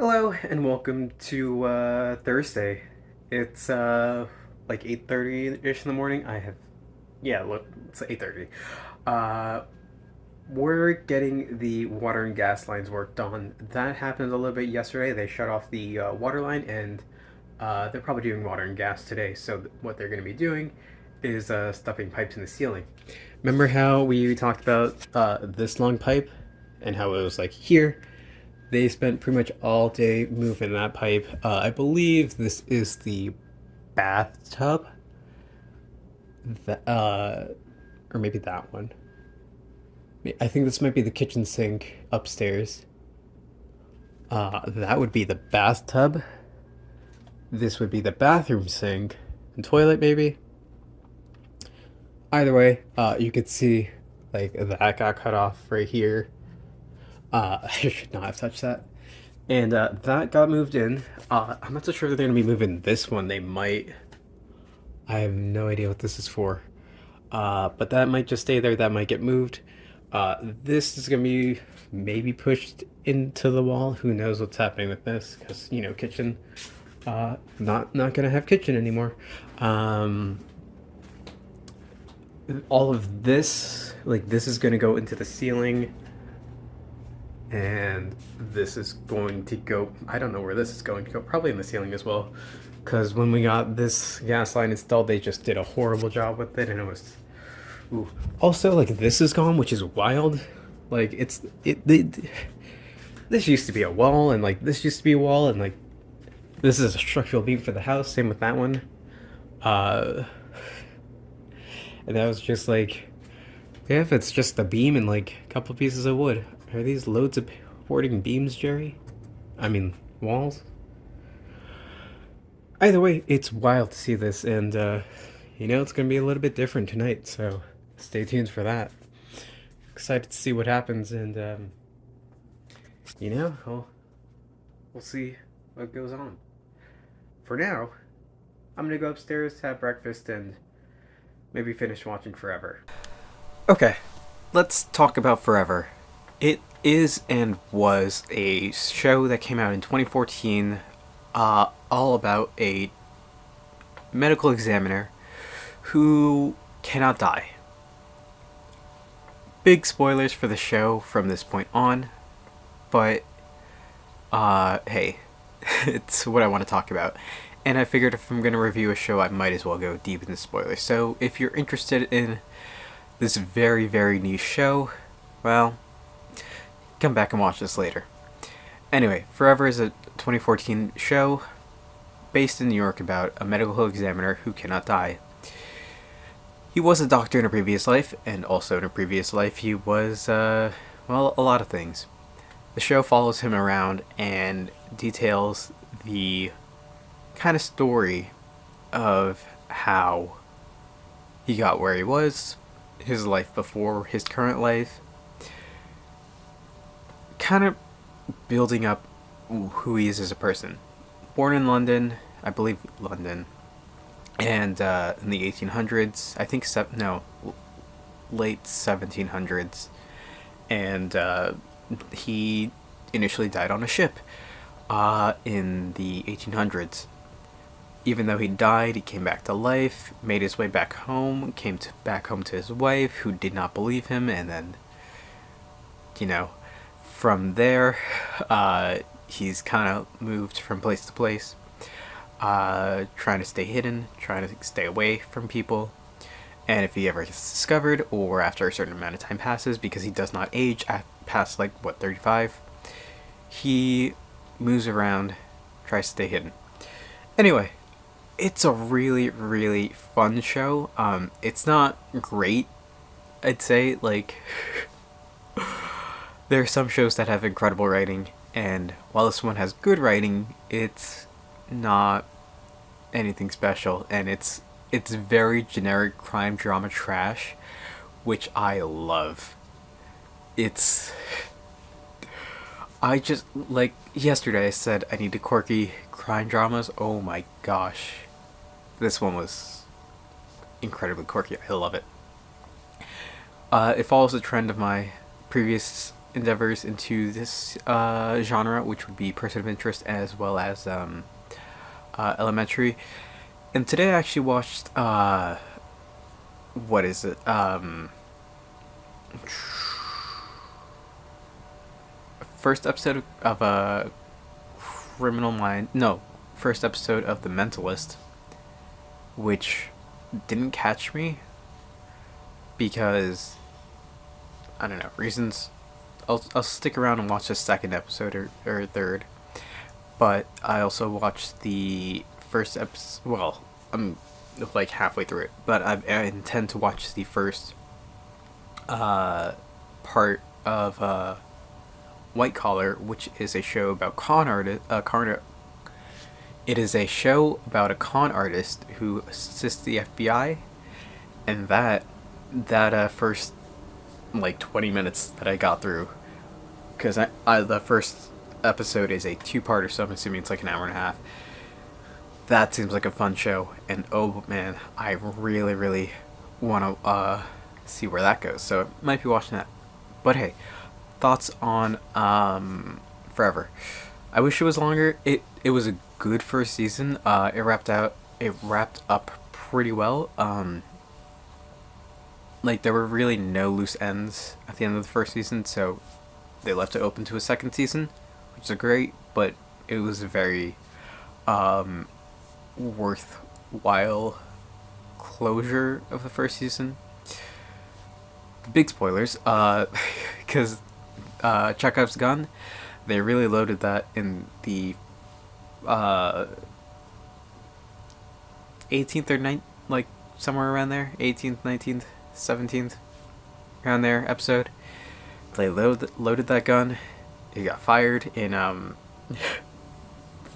Hello and welcome to Thursday. It's like 8:30 ish in the morning. Look, it's 8:30. Uh, we're getting the water and gas lines worked on. That happened a little bit yesterday. They shut off the water line, and they're probably doing water and gas today. So what they're going to be doing is stuffing pipes in the ceiling. Remember how we talked about this long pipe and how it was like here? They spent pretty much all day moving that pipe. I believe this is the bathtub, that, or maybe that one. I think this might be the kitchen sink upstairs. That would be the bathtub. This would be the bathroom sink and toilet, maybe. Either way, you could see like that got cut off right here. I should not have touched that. And that got moved in. I'm not so sure that they're going to be moving this one. They might. I have no idea what this is for. But that might just stay there. That might get moved. This is going to be maybe pushed into the wall. Who knows what's happening with this? Because, kitchen. Not going to have kitchen anymore. All of this, like, this is going to go into the ceiling. And this is going to go, I don't know where this is going to go, probably in the ceiling as well, because when we got this gas line installed, they just did a horrible job with it, and it was, ooh. Also, like, this is gone, which is wild. Like, this used to be a wall, and like this used to be a wall, and like this is a structural beam for the house, same with that one. uh and that was just like, yeah, if it's just a beam and like a couple pieces of wood. Are these loads of supporting beams, Jerry? I mean, walls? Either way, it's wild to see this, and, it's gonna be a little bit different tonight, so stay tuned for that. Excited to see what happens, and, we'll see what goes on. For now, I'm gonna go upstairs, have breakfast, and maybe finish watching Forever. Okay, let's talk about Forever. It is and was a show that came out in 2014, all about a medical examiner who cannot die. Big spoilers for the show from this point on, but hey, it's what I want to talk about. And I figured if I'm going to review a show, I might as well go deep into spoilers. So if you're interested in this very, very niche show, well, come back and watch this later. Anyway, Forever is a 2014 show based in New York about a medical examiner who cannot die. He was a doctor in a previous life, and also in a previous life he was, a lot of things. The show follows him around and details the kind of story of how he got where he was, his life before his current life, kind of building up who he is as a person. Born in London, I believe London, and in the 1800s, I think, late 1700s, and he initially died on a ship in the 1800s. Even though he died, he came back to life, made his way back home, back home to his wife, who did not believe him, and then, from there, he's kind of moved from place to place, trying to stay hidden, trying to stay away from people. And if he ever gets discovered, or after a certain amount of time passes, because he does not age past 35, he moves around, tries to stay hidden. Anyway, it's a really, really fun show. It's not great, I'd say. Like, there are some shows that have incredible writing, and while this one has good writing, it's not anything special, and it's very generic crime drama trash, which I love. It's I just, like yesterday I said I need quirky crime dramas. Oh my gosh. This one was incredibly quirky. I love it. It follows the trend of my previous endeavors into this genre, which would be Person of Interest as well as Elementary. And today I actually watched what is it? First episode of Criminal Mind. No, first episode of The Mentalist, which didn't catch me because I don't know reasons. I'll stick around and watch the second episode or third, but I also watched the first episode. Well, I'm like halfway through it, but I intend to watch the first part of White Collar, which is a show about con artist. It is a show about a con artist who assists the FBI, and that first like 20 minutes that I got through, because I the first episode is a two-parter, so I'm assuming it's like an hour and a half. That seems like a fun show, and oh man, I really want to see where that goes. So I might be watching that. But hey, thoughts on Forever. I wish it was longer. It was a good first season. It wrapped up pretty well. Like there were really no loose ends at the end of the first season, so they left it open to a second season, which is great. But it was a very worthwhile closure of the first season. Big spoilers, because Chekhov's gun, they really loaded that in the 18th or 9th, like somewhere around there, 18th, 19th, 17th, around there episode. They loaded that gun. It got fired in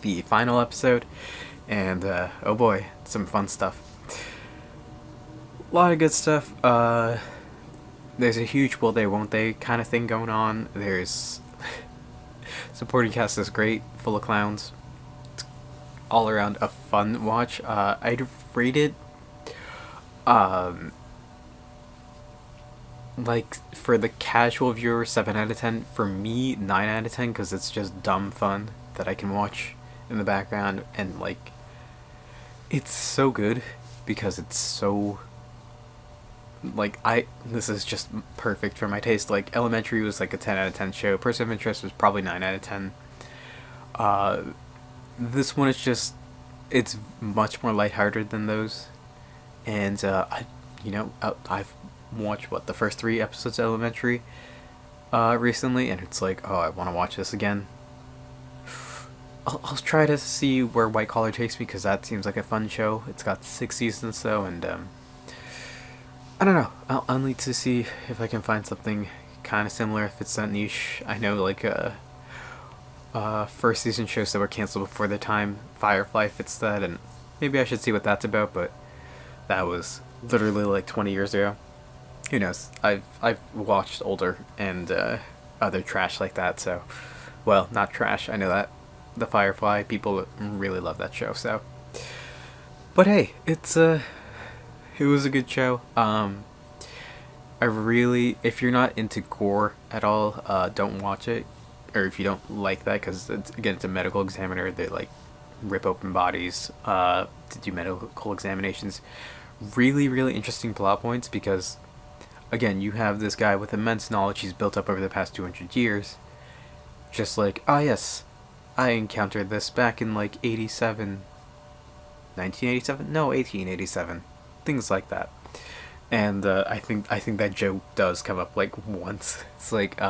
the final episode, and oh boy, some fun stuff. A lot of good stuff. There's a huge will they won't they kind of thing going on. There's supporting cast is great, full of clowns. It's all around a fun watch. I'd rate it like for the casual viewer 7 out of 10. For me 9 out of 10, because it's just dumb fun that I can watch in the background, and like it's so good because it's so like this is just perfect for my taste. Like Elementary was like a 10 out of 10 show. Person of Interest was probably 9 out of 10. This one is just, it's much more lighthearted than those, and I've watched the first 3 episodes of Elementary recently, and it's like, oh, I want to watch this again. I'll try to see where White Collar takes me, because that seems like a fun show. It's got 6 seasons though, and I don't know. I'll need to see if I can find something kind of similar if it's that niche. I know like first season shows that were canceled before their time. Firefly fits that, and maybe I should see what that's about. But that was literally like 20 years ago. Who knows? I've watched older and other trash like that. So, well, not trash. I know that the Firefly people really love that show. So, but hey, it was a good show. If you're not into gore at all, don't watch it. Or if you don't like that, because it's a medical examiner. They like rip open bodies to do medical examinations. Really interesting plot points, because again, you have this guy with immense knowledge he's built up over the past 200 years. Just like, yes, I encountered this back in like 1987? No, 1887. Things like that. And I think that joke does come up like once. It's like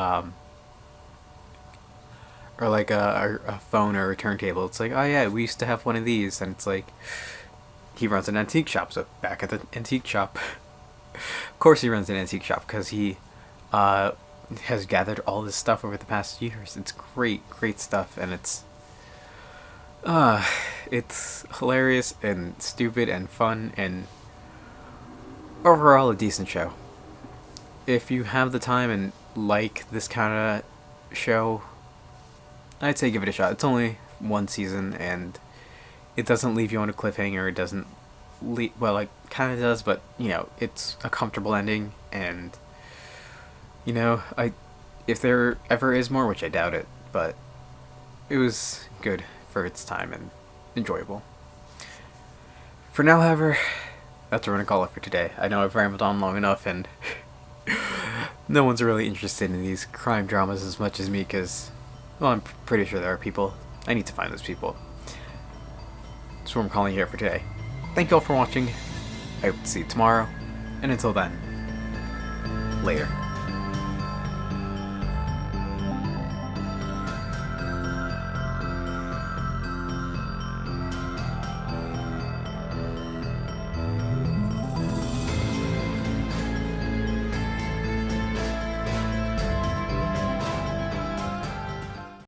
or like a phone or a turntable. It's like, oh yeah, we used to have one of these, and it's like he runs an antique shop. So back at the antique shop, of course he runs an antique shop, because he has gathered all this stuff over the past years. It's great stuff, and it's hilarious and stupid and fun, and overall a decent show. If you have the time and like this kind of show, I'd say give it a shot. It's only 1 season, and it doesn't leave you on a cliffhanger. It doesn't well, it kind of does, but it's a comfortable ending, and if there ever is more, which I doubt it, but it was good for its time and enjoyable. For now, however, that's what we're gonna call it for today. I know I've rambled on long enough, and no one's really interested in these crime dramas as much as me, because, well, I'm pretty sure there are people. I need to find those people. That's what I'm calling here for today. Thank you all for watching. I hope to see you tomorrow, and until then, later.